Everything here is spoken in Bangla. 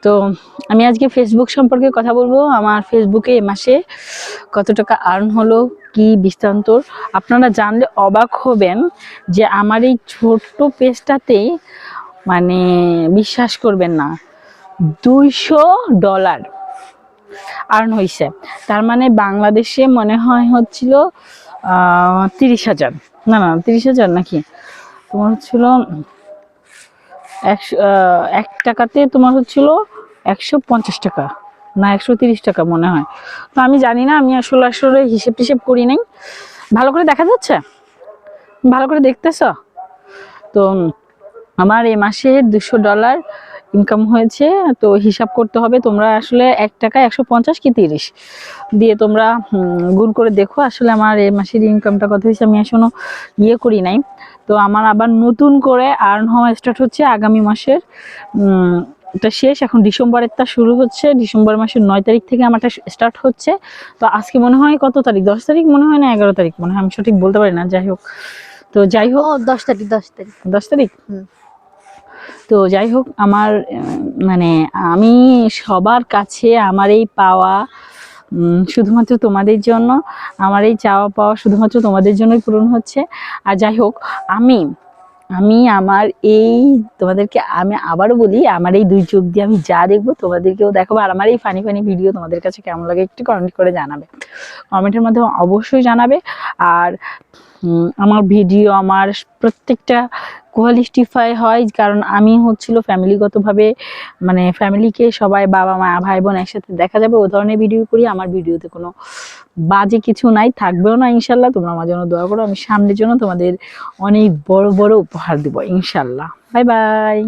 তো আমি আজকে ফেসবুক সম্পর্কে কথা বলবো। আমার ফেসবুকে এ মাসে কত টাকা আর্ন হলো, কি বৃত্তান্তর আপনারা জানলে অবাক হবেন যে আমার এই ছোট্ট পেজটাতেই মানে বিশ্বাস করবেন না, $200 আর্ন হয়েছে। তার মানে বাংলাদেশে মনে হয় হচ্ছিল 30,000, না 30,000 নাকি, তোমার হচ্ছিল 1 টাকাতে তোমার হচ্ছিল 150 টাকা না 130 টাকা মনে হয়। তো আমি জানি না, আমি আসলে হিসেব টিসেব করি নাই। ভালো করে দেখা যাচ্ছে? ভালো করে দেখতেছ? তো আমার এই মাসে $200 ইনকাম হয়েছে। তো হিসাব করতে হবে, তোমরা আসলে 1 টাকা 150 কি 30 দিয়ে তোমরা গুণ করে দেখো আসলে আমার এই মাসের ইনকামটা কত হয়েছে। আমি এখনো করি নাই। তো আমার আবার নতুন করে আর্ন হওয়া স্টার্ট হচ্ছে আগামী মাসের এটা শেষ, এখন ডিসেম্বরেরটা শুরু হচ্ছে। ডিসেম্বর মাসের 9 তারিখ থেকে আমারটা স্টার্ট হচ্ছে। তো আজকে মনে হয় কত তারিখ, 10 তারিখ মনে হয় না 11 তারিখ মনে হয়, আমি সঠিক বলতে পারি না। যাই হোক, তো যাই হোক 10 তারিখ 10 তারিখ। তো যাই হোক, আমার মানে আমি সবার কাছে আমার এই পাওয়া শুধুমাত্র তোমাদের জন্য, আমার এই চাওয়া পাওয়া শুধুমাত্র তোমাদের জন্যই পূরণ হচ্ছে। আর যাই হোক, আমি আমার এই তোমাদেরকে আমি আবারও বলি, আমার এই 2 চোখ দিয়ে আমি যা দেখবো তোমাদেরকেও দেখাবো। আর আমার এই ফানি ভিডিও তোমাদের কাছে কেমন লাগে একটু কমেন্ট করে জানাবে, কমেন্টের মাধ্যমে অবশ্যই জানাবে। আর আমার ভিডিও আমার প্রত্যেকটা কোয়ালিটিফাই হয়, কারণ আমি হচ্ছিল ফ্যামিলিগতভাবে মানে ফ্যামিলিকে সবাই বাবা মা ভাই বোন একসাথে দেখা যাবে ও ধরনের ভিডিও করি। আমার ভিডিওতে কোনো বাজে কিছু নাই, থাকবেও না ইনশাল্লাহ। তোমরা আমার জন্য দোয়া করো, আমি সামনের জন্য তোমাদের অনেক বড় বড় উপহার দেবো ইনশাল্লাহ। Bye bye.